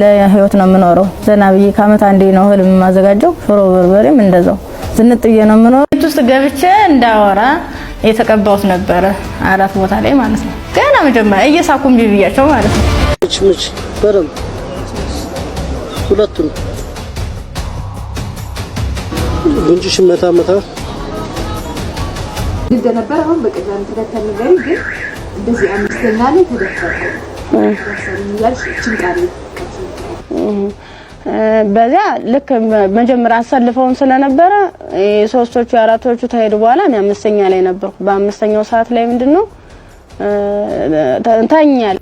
ለህይወት ነው የምኖረው ዘናብዬ ካመት አንዴ ነው ህልም ማዘጋጀው ሽሮ በርበሬም እንደዛው ዝንጥዬ ነው የምኖረው ውስጥ ገብቼ እንዳወራ የተቀባውት ነበር አራት ቦታ ላይ ማለት ነው ገና መጀመሪያ እየሳኩም ቢብያቸው ማለት ነው ምች በረም ሁለቱም ጉንጭሽ መታ እንደነበር አሁን በቀዳም ተከተል ነገር ግን እንደዚህ አምስተኛ ላይ ተደፈረ ያልሽ ጭንቃሪ በዚያ ልክ መጀመሪያ አሰልፈውን ስለነበረ ሶስቶቹ አራቶቹ ተሄዱ በኋላ እኔ አምስተኛ ላይ ነበርኩ በአምስተኛው ሰዓት ላይ ምንድነው ታኛል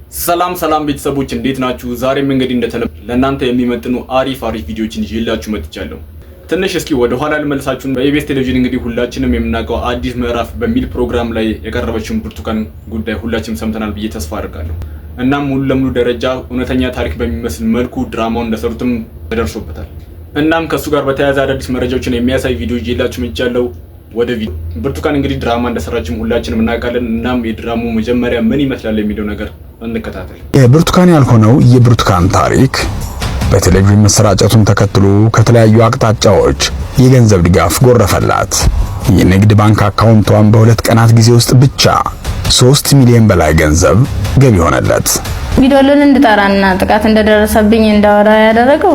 ሰላም ቤተሰቦች እንዴት ናችሁ ዛሬም እንግዲህ እንደተለመደው ለእናንተ የሚመጥኑ አሪፍ ቪዲዮችን ይዤላችሁ መጥቻለሁ ትንሽ እስኪ ወደ ኋላ ልመልሳችሁ በኢቢኤስ ቴሌቪዥን እንግዲህ ሁላችንም የምናውቀው አዲስ ምዕራፍ በሚል ፕሮግራም ላይ የቀረበችውን ብርቱካን ጉዳይ ሁላችንም ሰምተናል ብዬ ተስፋ አድርጋለሁ እናም ሙሉ ለሙሉ ደረጃ እውነተኛ ታሪክ በሚመስል መልኩ ድራማውን እንደሰሩትም ተደርሶበታል እናም ከሱ ጋር በተያያዘ አዳዲስ መረጃዎችን የሚያሳይ ቪዲዮ ይዤላችሁ መጥቻለሁ ወደ ቪዲዮ ብርቱካን እንግዲህ ድራማ እንደሰራችም ሁላችንም እናውቃለን እናም የድራማው መጀመሪያ ምን ይመስላል የሚለው ነገር እንከታተል የብርቱካን ያልሆነው የብርቱካን ታሪክ በቴሌቪዥን መሰራጨቱን ተከትሎ ከተለያዩ አቅጣጫዎች የገንዘብ ድጋፍ ጎረፈላት የንግድ ባንክ አካውንቷን በሁለት ቀናት ጊዜ ውስጥ ብቻ 3 ሚሊዮን በላይ ገንዘብ ገቢ ሆነለት ቪዲዮልን እንድጣራና ጥቃት እንደደረሰብኝ እንዳወራ ያደረገው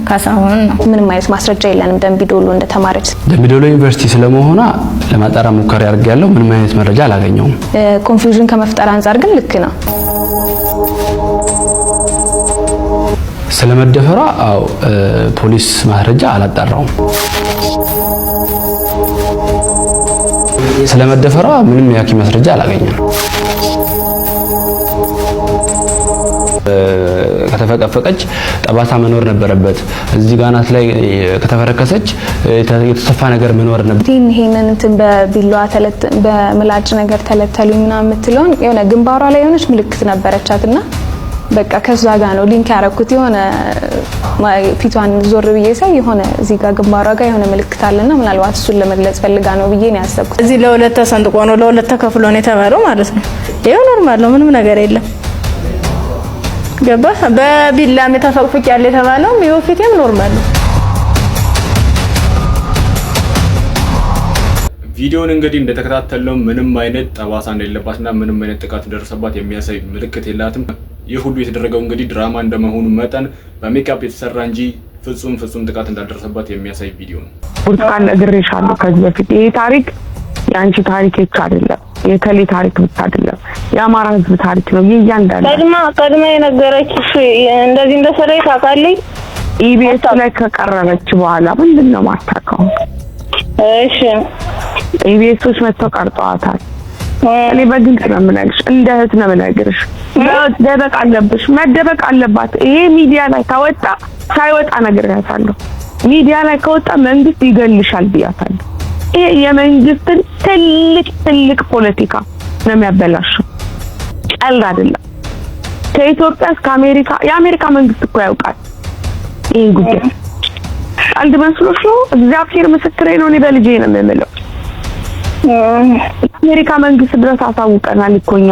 ካሳሁን ነው ምንም አይነት ማስረጃ የለንም ደምቢዶሎ እንደተማረች ደምቢዶሎ ዩኒቨርሲቲ ስለመሆኗ ለማጣራ ሙከራ ያርጋለው ምንም አይነት መረጃ አላገኘውም ኮንፊውዥን ከመፍጠር አንፃር ግን ልክ ነው ስለመደፈሯ ፖሊስ ማስረጃ አላጣራውም ስለመደፈሯ ምንም የሐኪም ማስረጃ አላገኘንም ከተፈቀፈቀች ጠባሳ መኖር ነበረበት እዚህ ጋናት ላይ ከተፈረከሰች የተሰፋ ነገር መኖር ነበር ይሄንን እንትን በቢላዋ በምላጭ ነገር ተለተሉኝና የምትለውን የሆነ ግንባሯ ላይ የሆነች ምልክት ነበረቻትና በቃ ከዛ ጋር ነው ሊንክ ያረኩት የሆነ ፊቷን ዞር ብዬ ሳይ የሆነ እዚህ ጋር ግንባሯ ጋር የሆነ ምልክት አለና ምናልባት እሱን ለመግለጽ ፈልጋ ነው ብዬ ነው ያሰብኩት እዚህ ለሁለት ተሰንጥቆ ነው ለሁለት ተከፍሎ ነው የተባለው ማለት ነው ይሄው ኖርማል ነው ምንም ነገር የለም ገባ በቢላም የተፈቅፍቅ ያለ የተባለው ይሄው ፊቴም ኖርማል ነው ቪዲዮውን እንግዲህ እንደተከታተልነው ምንም አይነት ጠባሳ እንደሌለባትና ምንም አይነት ጥቃት እንደደረሰባት የሚያሳይ ምልክት የላትም ይህ ሁሉ የተደረገው እንግዲህ ድራማ እንደመሆኑ መጠን በሜካፕ የተሰራ እንጂ ፍጹም ጥቃት እንዳልደረሰባት የሚያሳይ ቪዲዮ ነው ብርቱካን ነግሬሻለሁ ከዚህ በፊት ይሄ ታሪክ ያንቺ ታሪክ ብቻ አይደለም የከሌ ታሪክ ብቻ አይደለም የአማራ ህዝብ ታሪክ ነው የእያንዳንዱ ቀድማ የነገረችሽ እንደዚህ እንደሰራይ ታውቃለች ኢቢኤስ ላይ ከቀረበች በኋላ ምንድነው ማታውቀው እሺ ኢቢኤሶች መጥተው ቀርጠዋታል እኔ በግልጽ ነው የምነግርሽ እንደ እህት ነው የምነግርሽ መደበቅ አለባት ይሄ ሚዲያ ላይ ከወጣ ሳይወጣ ነግሬያታለሁ ሚዲያ ላይ ከወጣ መንግስት ይገልሻል ብያታለሁ ይሄ የመንግስትን ትልቅ ፖለቲካ ነው የሚያበላሽው ቀልድ አይደለም ከኢትዮጵያ እስከ አሜሪካ የአሜሪካ መንግስት እኮ ያውቃል ይሄን ጉዳይ ቀልድ መስሎሽ ነው እግዚአብሔር ምስክሬ ነው እኔ በልጄ ነው የምለው አሜሪካ መንግስት ድረስ አሳውቀናል እኮኛ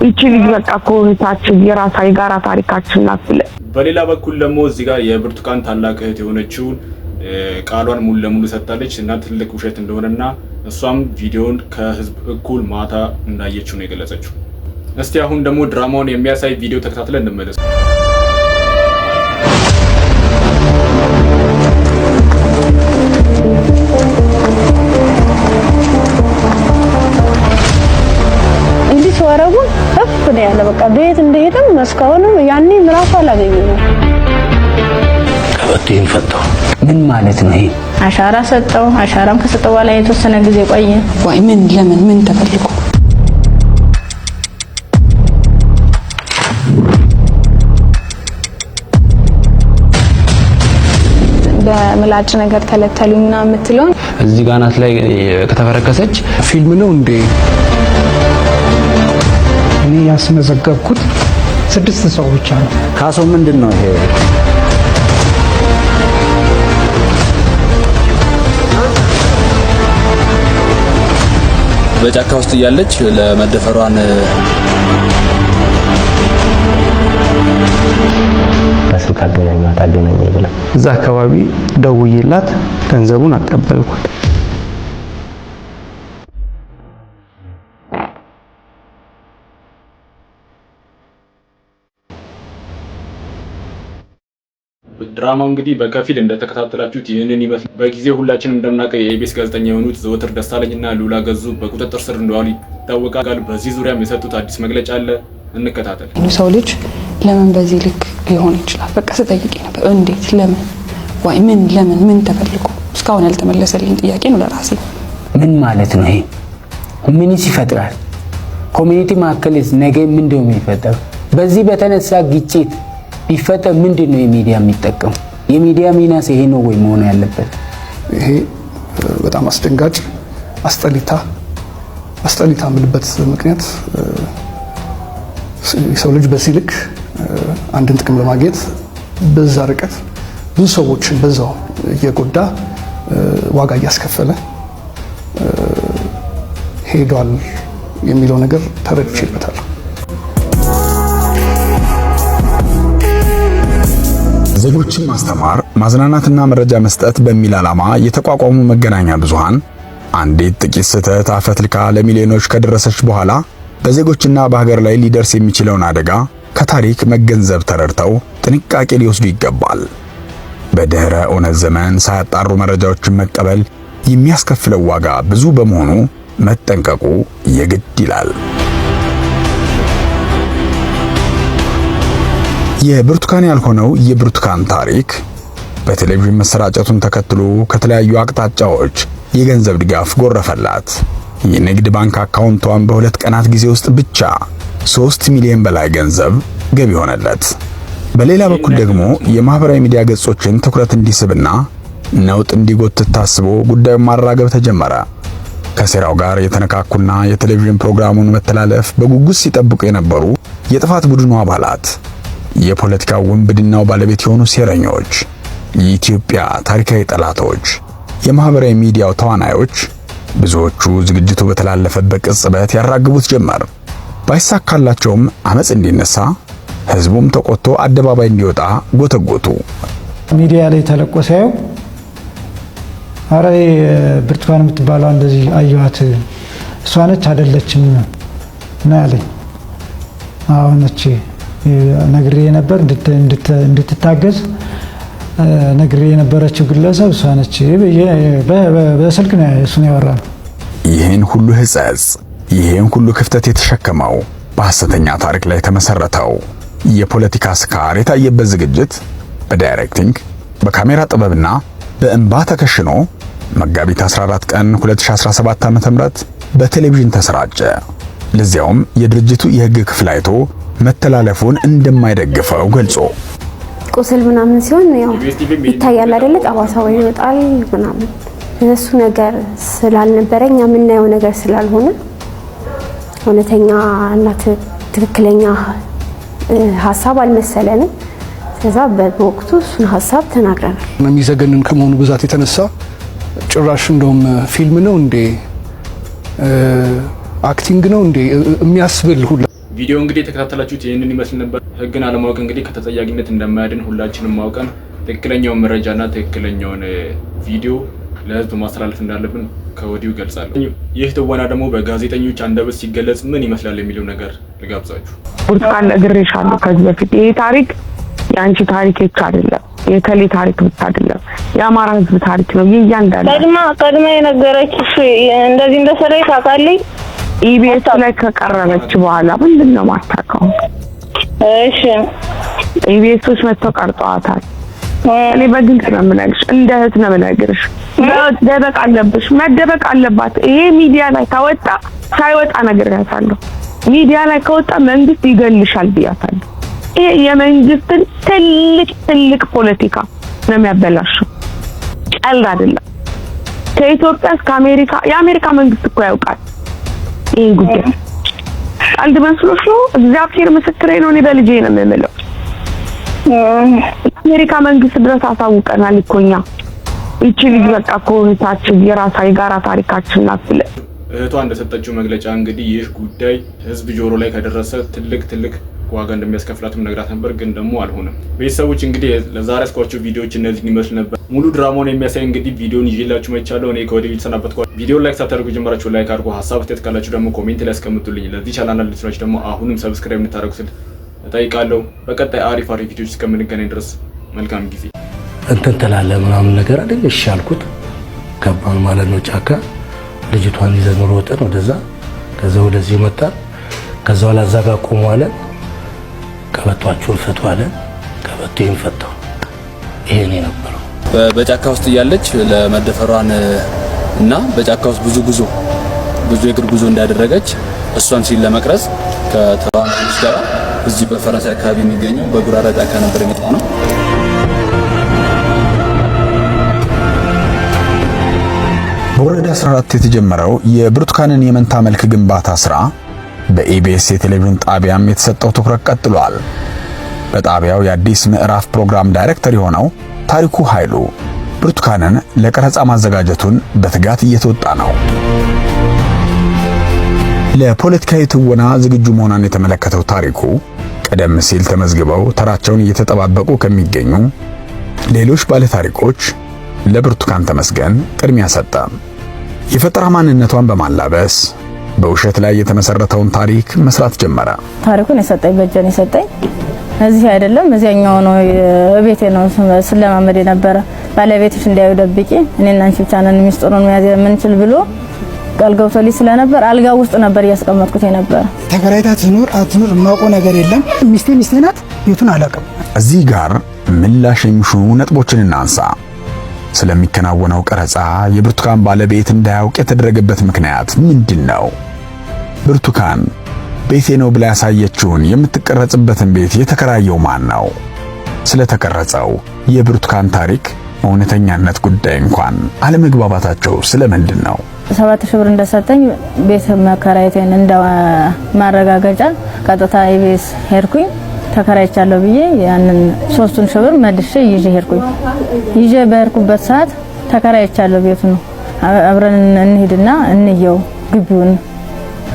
እቺ ልጅ በቃ ኮንታችን የራሳ የጋራ ታሪካችን ናት በሌላ በኩል ደግሞ እዚህ ጋር የብርቱካን ታላቅ እህት የሆነችው ቃሏን ሙሉ ለሙሉ ሰጣለች እና ትልቅ ውሸት እንደሆነና እሷም ቪዲዮን ከህዝብ እኩል ማታ እንዳየችው ነው የገለጸችው እስቲ አሁን ደግሞ ድራማውን የሚያሳይ ቪዲዮ ተከታትለን እንመለስ ወረቡን ከፍ ነው ያለ በቃ ቤት እንደሄደም መስካውንም ያኔ ምራፍ አላገኘው ከበቴን ፈታው ምን ማለት ነው ይሄ አሻራ ሰጠው አሻራም ከሰጠው በኋላ የተወሰነ ጊዜ ቆየ ወይ ምን ተፈልጎ በምላጭ ነገር ተለተሉኝና የምትለውን እዚህ ጋናት ላይ ከተፈረከሰች ፊልም ነው እንዴ እኔ ያስመዘገብኩት 6 ሰው ብቻ ነው ካሶ ምንድነው ይሄ በጫካ ውስጥ ያለች ለመደፈሯን ስልክ አገናኘኝ ብላ እዛ አካባቢ ደውዬላት ገንዘቡን አቀበልኳት። ድራማው እንግዲህ በከፊል እንደተከታተላችሁት ይህንን ይመስል በጊዜው ሁላችንም እንደምናውቀው የኢቢኤስ ጋዜጠኛ የሆኑት ዘወትር ደሳለኝና ሉላ ገዙ በቁጥጥር ስር እንደዋሉ ይታወቃል። በዚህ ዙሪያም የሰጡት አዲስ መግለጫ አለ፣ እንከታተል። ሰው ልጅ ለምን በዚህ ልክ ሊሆን ይችላል? በቃ ስጠይቅ ነበር። እንዴት? ለምን? ወይ ምን? ለምን? ምን ተፈልጎ? እስካሁን ያልተመለሰልኝ ጥያቄ ነው ለራሴ። ምን ማለት ነው ይሄ? ምንስ ይፈጥራል? ኮሚኒቲ ማዕከልስ ነገ ምንድነው የሚፈጠረው? በዚህ በተነሳ ግጭት ቢፈጠር ምንድነው የሚዲያ የሚጠቀም? የሚዲያ ሚናስ ይሄ ነው ወይ መሆን ያለበት? ይሄ በጣም አስደንጋጭ አስጠሊታ ምልበት ምክንያት የሰው ልጅ በዚህ ልክ አንድን ጥቅም ለማግኘት በዛ ርቀት ብዙ ሰዎችን በዛው እየጎዳ ዋጋ እያስከፈለ ሄዷል የሚለው ነገር ተረድቼበታል። ዜጎችን ማስተማር፣ ማዝናናትና መረጃ መስጠት በሚል ዓላማ የተቋቋሙ መገናኛ ብዙሃን አንዲት ጥቂት ስህተት አፈትልካ ለሚሊዮኖች ከደረሰች በኋላ በዜጎችና በሀገር ላይ ሊደርስ የሚችለውን አደጋ ከታሪክ መገንዘብ ተረድተው ጥንቃቄ ሊወስዱ ይገባል። በድህረ እውነት ዘመን ሳያጣሩ መረጃዎችን መቀበል የሚያስከፍለው ዋጋ ብዙ በመሆኑ መጠንቀቁ የግድ ይላል። የብርቱካን ያልሆነው የብርቱካን ታሪክ በቴሌቪዥን መሰራጨቱን ተከትሎ ከተለያዩ አቅጣጫዎች የገንዘብ ድጋፍ ጎረፈላት። የንግድ ባንክ አካውንቷን በሁለት ቀናት ጊዜ ውስጥ ብቻ 3 ሚሊዮን በላይ ገንዘብ ገቢ ሆነለት። በሌላ በኩል ደግሞ የማህበራዊ ሚዲያ ገጾችን ትኩረት እንዲስብና ነውጥ እንዲጎትት ታስቦ ጉዳዩን ማራገብ ተጀመረ። ከሴራው ጋር የተነካኩና የቴሌቪዥን ፕሮግራሙን መተላለፍ በጉጉት ሲጠብቁ የነበሩ የጥፋት ቡድኑ አባላት፣ የፖለቲካ ውንብድናው ባለቤት የሆኑ ሴረኞች፣ የኢትዮጵያ ታሪካዊ ጠላቶች፣ የማህበራዊ ሚዲያው ተዋናዮች ብዙዎቹ ዝግጅቱ በተላለፈበት ቅጽበት ያራግቡት ጀመር። ባይሳካላቸውም አመጽ እንዲነሳ ህዝቡም ተቆጥቶ አደባባይ እንዲወጣ ጎተጎቱ። ሚዲያ ላይ ተለቆ ሳየው አረ ብርቱካን የምትባለው እንደዚህ አየዋት፣ እሷ ነች አይደለችም እና ያለኝ አሁን እቺ ነግሬ ነበር እንድትታገዝ ነግሬ የነበረችው ግለሰብ እሷ ነች በስልክ ነው እሱን ያወራው። ይህን ሁሉ ህጸጽ፣ ይህን ሁሉ ክፍተት የተሸከመው በሐሰተኛ ታሪክ ላይ ተመሰረተው የፖለቲካ ስካር የታየበት ዝግጅት በዳይሬክቲንግ በካሜራ ጥበብና በእንባ ተከሽኖ መጋቢት 14 ቀን 2017 ዓ.ም በቴሌቪዥን ተሰራጨ። ለዚያውም የድርጅቱ የህግ ክፍል አይቶ መተላለፉን እንደማይደግፈው ገልጾ ቁስል ምናምን ሲሆን ያው ይታያል አይደለ? ጠባሳው ይወጣል ምናምን። እሱ ነገር ስላልነበረኛ የምናየው ነገር ስላልሆነ እውነተኛ እና ትክክለኛ ሐሳብ አልመሰለንም። ስለዛ በወቅቱ እሱን ሐሳብ ተናግረናል። የሚዘገንን ከመሆኑ ብዛት የተነሳ ጭራሽ እንደውም ፊልም ነው እንዴ አክቲንግ ነው እንዴ የሚያስብል ሁላ ቪዲዮ እንግዲህ የተከታተላችሁት ይህንን ይመስል ነበር። ህግን አለማወቅ እንግዲህ ከተጠያቂነት እንደማያድን ሁላችንም ማውቀን ትክክለኛውን መረጃና ትክክለኛውን ቪዲዮ ለህዝብ ማስተላለፍ እንዳለብን ከወዲሁ ገልጻለሁ። ይህ ትወና ደግሞ በጋዜጠኞች አንደበት ሲገለጽ ምን ይመስላል የሚለው ነገር ልጋብዛችሁ። ብርቱካን ነግሬሻለሁ ከዚህ በፊት ይሄ ታሪክ የአንቺ ታሪክ ብቻ አይደለም፣ የከሌ ታሪክ ብቻ አይደለም፣ የአማራ ህዝብ ታሪክ ነው። ይያንዳንዱ ቀድማ የነገረችሽ እንደዚህ እንደሰራይ ታውቃለች። ኢቢኤስ ላይ ከቀረበች በኋላ ምንድነው ማታውቀው? እሺ ኢቢኤሶች መጥተው ቀርጠዋታል። እኔ በግልጽ ነው የምነግርሽ፣ እንደ እህት ነው የምነግርሽ። መደበቅ አለብሽ፣ መደበቅ አለባት። ይሄ ሚዲያ ላይ ከወጣ ሳይወጣ ነግሬያታለሁ። ሚዲያ ላይ ከወጣ መንግስት ይገልሻል ብያታለሁ። ይሄ የመንግስትን ትልቅ ፖለቲካ ነው የሚያበላሽው፣ ቀልድ አይደለም። ከኢትዮጵያ እስከ አሜሪካ የአሜሪካ መንግስት እኮ ያውቃል ይሄን ጉዳይ። ቀልድ መስሎሽ ነው? እግዚአብሔር ምስክሬ ነው። እኔ በልጄ ነው የምምለው። አሜሪካ መንግስት ድረስ አሳውቀናል እኮ እኛ። እቺ ልጅ በቃ እኮ እህታችን የጋራ ታሪካችን ናት ብለን እህቷ እንደሰጠችው መግለጫ እንግዲህ ይህ ጉዳይ ህዝብ ጆሮ ላይ ከደረሰ ትልቅ ዋጋ እንደሚያስከፍላትም ነግራት ነበር፣ ግን ደግሞ አልሆነም። ቤተሰቦች እንግዲህ ለዛሬ ያስኳቸው ቪዲዮዎች እነዚህ ይመስል ነበር። ሙሉ ድራማውን የሚያሳይ እንግዲህ ቪዲዮን ይዤላችሁ መጥቻለሁ። እኔ ከወዲሁ ተሰናበትኳችሁ። ቪዲዮን ላይክ ሳታደርጉ ጀምራችሁ ላይክ አድርጉ። ሀሳብ አስተያየት ካላችሁ ደግሞ ኮሜንት ላይ አስቀምጡልኝ። ለዚህ ቻናል ልትኖች ደግሞ አሁንም ሰብስክራይብ እንድታደርጉ ስል እጠይቃለሁ። በቀጣይ አሪፍ ቪዲዮዎች እስከምንገናኝ ድረስ መልካም ጊዜ። እንትን ትላለህ ምናምን ነገር አይደል? እሺ አልኩት። ገባን ማለት ነው ጫካ። ልጅቷን ይዘን ሮጠን ወደዛ፣ ከዛ ወደዚህ መጣን። ከዛ በኋላ እዛ ጋር ቆሙ አለን። ቀበቷቸውን ፈቱ አለን። ቀበቶን ፈታው። ይሄ ነው የነበረው። በጫካ ውስጥ እያለች ለመደፈሯን እና በጫካ ውስጥ ብዙ የእግር ጉዞ እንዳደረገች እሷን ሲል ለመቅረጽ ከተዋናዮች ጋር እዚህ በፈረንሳይ አካባቢ የሚገኘው በጉራራ ጫካ ነበር የመጣው ነው። በወረዳ 14 የተጀመረው የብርቱካንን የመንታ መልክ ግንባታ ስራ በኢቢኤስ የቴሌቪዥን ጣቢያም የተሰጠው ትኩረት ቀጥሏል። በጣቢያው የአዲስ ምዕራፍ ፕሮግራም ዳይሬክተር የሆነው ታሪኩ ኃይሉ ብርቱካንን ለቀረጻ ማዘጋጀቱን በትጋት እየተወጣ ነው። ለፖለቲካዊ ትወና ዝግጁ መሆኗን የተመለከተው ታሪኩ ቀደም ሲል ተመዝግበው ተራቸውን እየተጠባበቁ ከሚገኙ ሌሎች ባለታሪኮች ለብርቱካን ተመስገን ቅድሚያ ሰጠ። የፈጠራ ማንነቷን በማላበስ በውሸት ላይ የተመሰረተውን ታሪክ መስራት ጀመረ። ታሪኩን የሰጠኝ በጀን የሰጠኝ እዚህ አይደለም እዚያኛው ነው፣ ቤቴ ነው ስለማመድ የነበረ። ባለቤትሽ እንዳዩ ደብቂ እኔና አንቺ ብቻ ነን ሚስጥሩን መያዝ የምንችል ብሎ ቃል ገብቶልኝ ስለነበር አልጋ ውስጥ ነበር ያስቀመጥኩት የነበረ። ተከራይታ ትኑር አትኑር የማውቀው ነገር የለም። ሚስቴ ናት፣ ቤቱን አላውቅም። እዚህ ጋር ምላሽ የሚሹ ነጥቦችን እናንሳ። ስለሚከናወነው ቀረጻ የብርቱካን ባለቤት እንዳያውቅ የተደረገበት ምክንያት ምንድነው? ብርቱካን ቤቴ ነው ብላ ያሳየችውን የምትቀረጽበትን ቤት የተከራየው ማን ነው? ስለተቀረጸው የብርቱካን ታሪክ እውነተኛነት ጉዳይ እንኳን አለመግባባታቸው ስለምንድን ነው? 7000 ብር እንደሰጠኝ ቤት መከራየቴን እንደ ማረጋገጫ ቀጥታ ኢቢኤስ ሄድኩኝ። ተከራይቻለሁ ብዬ ያንን 3000 ብር መልሼ ይዤ ሄድኩኝ። ይዤ በሄድኩበት ሰዓት ተከራይቻለሁ ቤቱ ነው አብረን እንሂድና እንየው ግቢውን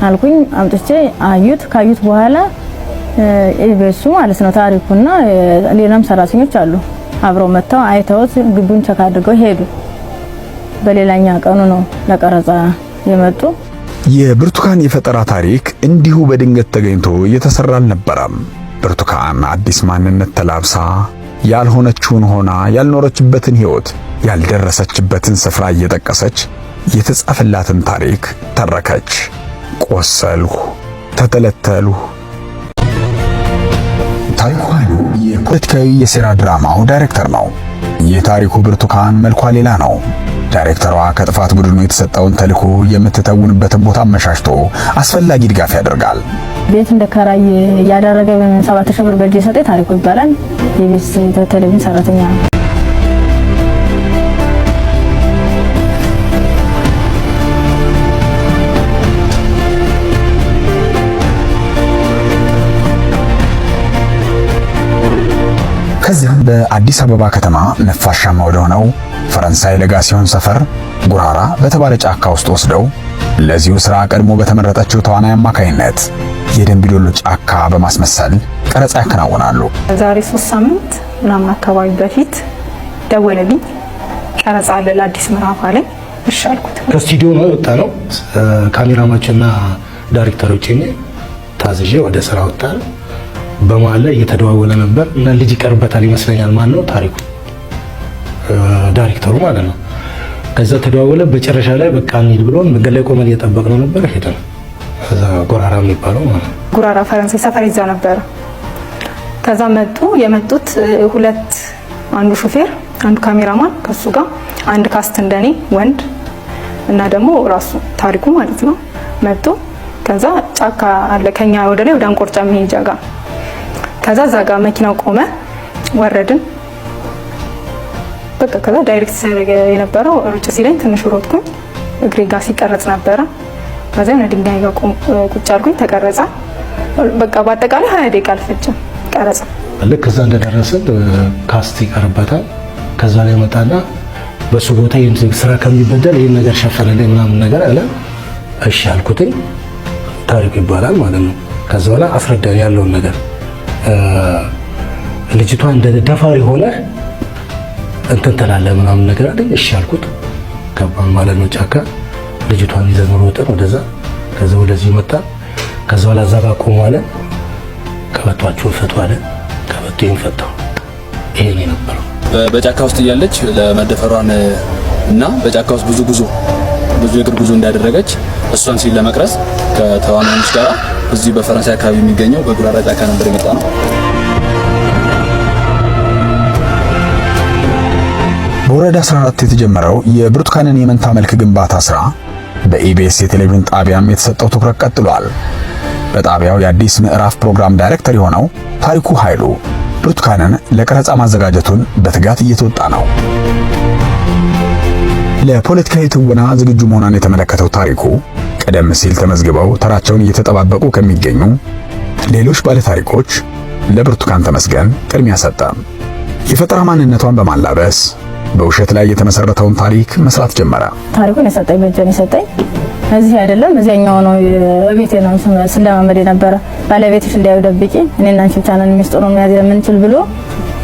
አልኩኝ። አምጥቼ አዩት። ካዩት በኋላ ኢቢኤሱ ማለት ነው ታሪኩና ሌላም ሰራተኞች አሉ አብረው መጥተው አይተውት ግቢውን ቸክ አድርገው ሄዱ። በሌላኛ ቀኑ ነው ለቀረጻ የመጡ። የብርቱካን የፈጠራ ታሪክ እንዲሁ በድንገት ተገኝቶ እየተሰራ አልነበረም። ብርቱካን አዲስ ማንነት ተላብሳ ያልሆነችውን ሆና ያልኖረችበትን ሕይወት ያልደረሰችበትን ስፍራ እየጠቀሰች የተጻፈላትን ታሪክ ተረከች። ቆሰልሁ፣ ተተለተልሁ። ታሪኩ ኃይሉ የፖለቲካዊ የሴራ ድራማው ዳይሬክተር ነው። የታሪኩ ብርቱካን መልኳ ሌላ ነው። ዳይሬክተሯ ከጥፋት ቡድኑ የተሰጠውን ተልዕኮ የምትተውንበትን ቦታ አመቻችቶ አስፈላጊ ድጋፍ ያደርጋል። ቤት እንደከራይ ያደረገ 7000 ብር በእጅ የሰጠኝ ታሪኩ ይባላል። የኢቢኤስ ቴሌቪዥን ሰራተኛ ነው። ከዚያም በአዲስ አበባ ከተማ ነፋሻማ ወደሆነው ፈረንሳይ ለጋሲዮን ሰፈር ጉራራ በተባለ ጫካ ውስጥ ወስደው ለዚሁ ስራ ቀድሞ በተመረጠችው ተዋናይ አማካይነት የደንቢዶሎ ጫካ በማስመሰል ቀረጻ ያከናውናሉ። ዛሬ 3 ሳምንት ምናምን አካባቢ በፊት ደወለልኝ። ቀረጻ አለ ለአዲስ ምዕራፍ አለኝ። እሺ አልኩት። ከስቱዲዮ ነው ወጣ ነው ካሜራማንና ዳይሬክተሮች ታዝዤ ወደ ስራ ወጣን። በመሀል ላይ እየተደዋወለ ነበር እና ልጅ ይቀርበታል ይመስለኛል። ማን ነው? ታሪኩ ዳይሬክተሩ ማለት ነው። ከዛ ተደዋወለ። በጨረሻ ላይ በቃ እንሂድ ብሎ መንገድ ላይ ቆመን እየጠበቅነው ነበር። ሄደን ከዛ ጉራራ የሚባለው ማለት ነው ጉራራ ፈረንሳይ ሰፈር ይዛ ነበር። ከዛ መጡ። የመጡት ሁለት፣ አንዱ ሹፌር፣ አንዱ ካሜራማን፣ ከሱ ጋር አንድ ካስት እንደኔ ወንድ እና ደግሞ ራሱ ታሪኩ ማለት ነው መጡ። ከዛ ጫካ አለ ከኛ ወደ ላይ ወደ አንቆርጫ መሄጃ ጋር። ከዛ እዛ ጋር መኪናው ቆመ። ወረድን። በቃ ከዛ ዳይሬክት ሲያደርግ የነበረው ሩጭ ሲለኝ ትንሽ ሮጥኩኝ። እግሬ ጋር ሲቀረጽ ነበረ። ከዛ የሆነ ድንጋይ ጋር ቁጭ አልኩኝ። ተቀረጸ። በቃ በአጠቃላይ 20 ደቂቃ አልፈጀም ቀረጸ። ልክ ከዛ እንደደረስን ካስት ይቀርበታል። ከዛ ላይ መጣና በሱ ቦታ ይሄን ስራ ከሚበደል ይሄን ነገር ሸፈነልኝ ምናምን ነገር አለ። እሺ አልኩትኝ። ታሪኩ ይባላል ማለት ነው። ከዛ በኋላ አስረዳኝ ያለውን ነገር ልጅቷ እንደ ደፋሪ ሆነ እንትን ተላለ ምናምን ነገር አይደል? እሺ አልኩት። ገባን ማለት ነው ጫካ። ልጅቷን ይዘን ወጣን ወደዛ። ከዛ ወደዚህ መጣ። ከዛ በኋላ እዛ ጋር ቆሞ አለ ቀበቷቸው ፈቱ አለ። ቀበቶኝ ፈታው። ይሄ ነው የነበረው። በጫካ ውስጥ እያለች ለመደፈሯን እና በጫካ ውስጥ ብዙ የእግር ጉዞ እንዳደረገች እሷን ሲል ለመቅረጽ ከተዋናዮች ጋር እዚህ በፈረንሳይ አካባቢ የሚገኘው በጉራራ ጫካ ነበር የመጣ ነው። በወረዳ 14 የተጀመረው የብርቱካንን የመንታ መልክ ግንባታ ስራ በኢቢኤስ የቴሌቪዥን ጣቢያም የተሰጠው ትኩረት ቀጥሏል። በጣቢያው የአዲስ ምዕራፍ ፕሮግራም ዳይሬክተር የሆነው ታሪኩ ኃይሉ ብርቱካንን ለቀረጻ ማዘጋጀቱን በትጋት እየተወጣ ነው። ለፖለቲካዊ ትወና ዝግጁ መሆኗን የተመለከተው ታሪኩ ቀደም ሲል ተመዝግበው ተራቸውን እየተጠባበቁ ከሚገኙ ሌሎች ባለታሪኮች ለብርቱካን ተመስገን ቅድሚያ ሰጠ። የፈጠራ ማንነቷን በማላበስ በውሸት ላይ የተመሰረተውን ታሪክ መስራት ጀመረ። ታሪኩን የሰጠኝ በእጄን የሰጠኝ እዚህ አይደለም እዚያኛው ነው። ቤቴ ነው ስለማመድ የነበረ ባለቤትሽ እንዳዩ ደብቂ እኔና አንቺ ብቻ ነን ሚስጥሩን መያዝ የምንችል ብሎ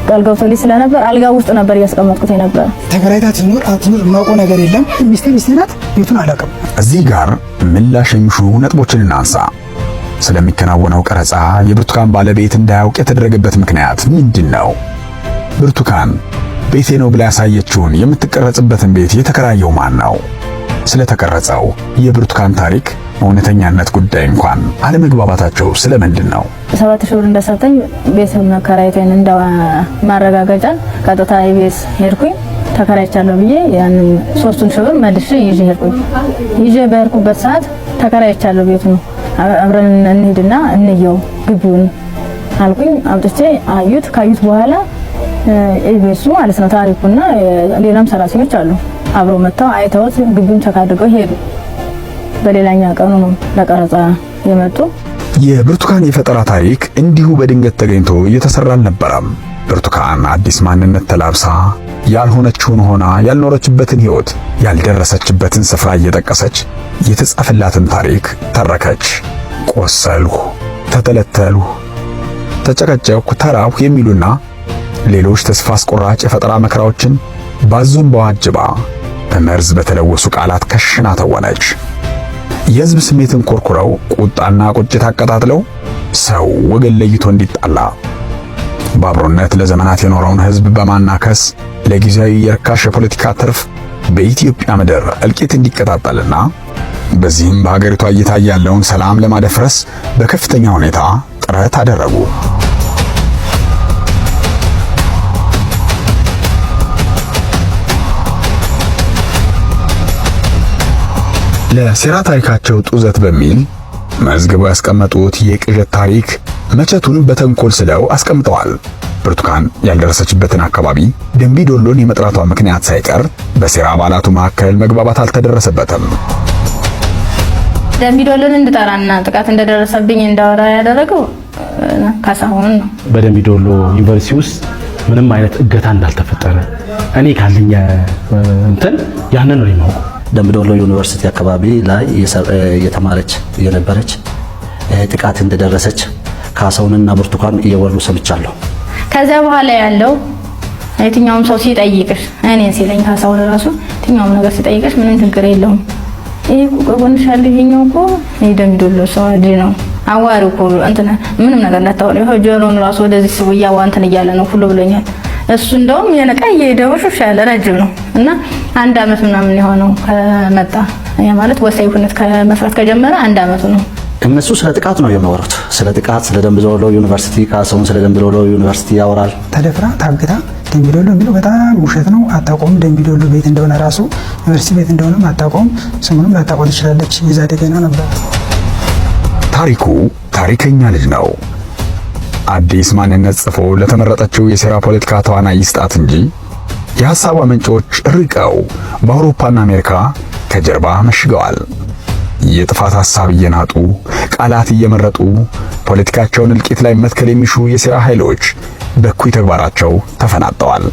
ቃል ገብቶልኝ ስለነበር አልጋ ውስጥ ነበር ያስቀመጥኩት የነበረ። ተከራይታ ትኖር አትኖር የማውቀው ነገር የለም። ሚስቴ ናት፣ ቤቱን አላውቅም። እዚህ ጋር ምላሽ የሚሹ ነጥቦችን እናንሳ። ስለሚከናወነው ቀረጻ የብርቱካን ባለቤት እንዳያውቅ የተደረገበት ምክንያት ምንድን ነው? ብርቱካን ቤቴ ነው ብላ ያሳየችውን የምትቀረጽበትን ቤት የተከራየው ማን ነው? ስለተቀረጸው የብርቱካን ታሪክ እውነተኛነት ጉዳይ እንኳን አለመግባባታቸው ስለምንድን ነው? 7,000 ብር እንደሰጠኝ ቤት መከራየቴን እንደ ማረጋገጫ ቀጥታ ኢቢኤስ ሄድኩኝ። ተከራይቻለሁ ብዬ ያንን 3,000 ብር መልሼ ይዤ ሄድኩኝ። ይዤ በሄድኩበት ሰዓት ተከራይቻለሁ ቤቱ ነው አብረን እንሂድና እንየው ግቢውን አልኩኝ። አምጥቼ አዩት። ካዩት በኋላ ኢቢኤስ ማለት ነው ታሪኩና ሌላም ሰራተኞች አሉ አብረው መጥተው አይተውት ግቢውን ቸክ አድርገው ሄዱ። በሌላኛ ቀኑ ነው ለቀረጻ የመጡ። የብርቱካን የፈጠራ ታሪክ እንዲሁ በድንገት ተገኝቶ እየተሰራ አልነበረም። ብርቱካን አዲስ ማንነት ተላብሳ ያልሆነችውን ሆና ያልኖረችበትን ሕይወት ያልደረሰችበትን ስፍራ እየጠቀሰች የተጻፈላትን ታሪክ ተረከች። ቆሰልሁ፣ ተተለተልሁ፣ ተጨቀጨቅሁ፣ ተራብሁ የሚሉና ሌሎች ተስፋ አስቆራጭ የፈጠራ መከራዎችን ባዙን በዋጅባ በመርዝ በተለወሱ ቃላት ከሽና ተወነች። የሕዝብ ስሜትን ኮርኩረው ቁጣና ቁጭት አቀጣጥለው ሰው ወገን ለይቶ እንዲጣላ በአብሮነት ለዘመናት የኖረውን ሕዝብ በማናከስ ለጊዜያዊ የርካሽ የፖለቲካ ትርፍ በኢትዮጵያ ምድር እልቂት እንዲቀጣጠልና በዚህም በሀገሪቷ እየታየ ያለውን ሰላም ለማደፍረስ በከፍተኛ ሁኔታ ጥረት አደረጉ። ለሴራ ታሪካቸው ጡዘት በሚል መዝግበው ያስቀመጡት የቅዠት ታሪክ መቼቱን በተንኮል ስለው አስቀምጠዋል። ብርቱካን ያልደረሰችበትን አካባቢ ደምቢዶሎን የመጥራቷ ምክንያት ሳይቀር በሴራ አባላቱ መካከል መግባባት አልተደረሰበትም። ደምቢዶሎን እንድጠራና ጥቃት እንደደረሰብኝ እንዳወራ ያደረገው ካሳሁን ነው። በደምቢዶሎ ዩኒቨርሲቲ ውስጥ ምንም አይነት እገታ እንዳልተፈጠረ እኔ ካለኝ እንትን ያንን ነው የማውቀው። ደምቢዶሎ ዩኒቨርሲቲ አካባቢ ላይ የተማረች የነበረች ጥቃት እንደደረሰች ካሳሁንና ብርቱካን እየወሩ ሰምቻለሁ። ከዛ በኋላ ያለው የትኛውም ሰው ሲጠይቅሽ እኔን ሲለኝ ካሳሁን ራሱ የትኛውም ነገር ሲጠይቅሽ ምንም ችግር የለውም ይሄ ቆቆንሽ ያለ ይሄኛው እኮ ደምቢዶሎ ሰው ነው አዋሪ እኮ እንትን ምንም ነገር እንዳታወሪ ጆሮን ራሱ ወደዚህ ሰው ያዋንተን እያለ ነው ሁሉ ብሎኛል። እሱ እንደውም የነቀይ የደወሹ ያለ ረጅም ነው እና 1 አመት ምናምን የሆነው ከመጣ ያ ማለት ወሳኝ ሁነት ከመስራት ከጀመረ 1 አመቱ ነው። እነሱ ስለ ጥቃት ነው የሚያወሩት። ስለ ጥቃት፣ ስለ ደምቢዶሎ ዩኒቨርሲቲ ካሳሁን ስለ ደምቢዶሎ ዩኒቨርሲቲ ያወራል። ተደፍራ ታግታ ደምቢዶሎ የሚለው በጣም ውሸት ነው። አታውቀውም። ደምቢዶሎ ቤት እንደሆነ ራሱ ዩኒቨርሲቲ ቤት እንደሆነ አታውቀውም። ስሙንም ላታውቀው ትችላለች። የዛ ደገና ነበር። ታሪኩ ታሪከኛ ልጅ ነው። አዲስ ማንነት ጽፎ ለተመረጠችው የሴራ ፖለቲካ ተዋናይ ይስጣት እንጂ የሐሳቧ ምንጮች ርቀው በአውሮፓና አሜሪካ ከጀርባ መሽገዋል። የጥፋት ሐሳብ እየናጡ ቃላት እየመረጡ ፖለቲካቸውን እልቂት ላይ መትከል የሚሹ የሴራ ኃይሎች በእኩይ ተግባራቸው ተፈናጠዋል።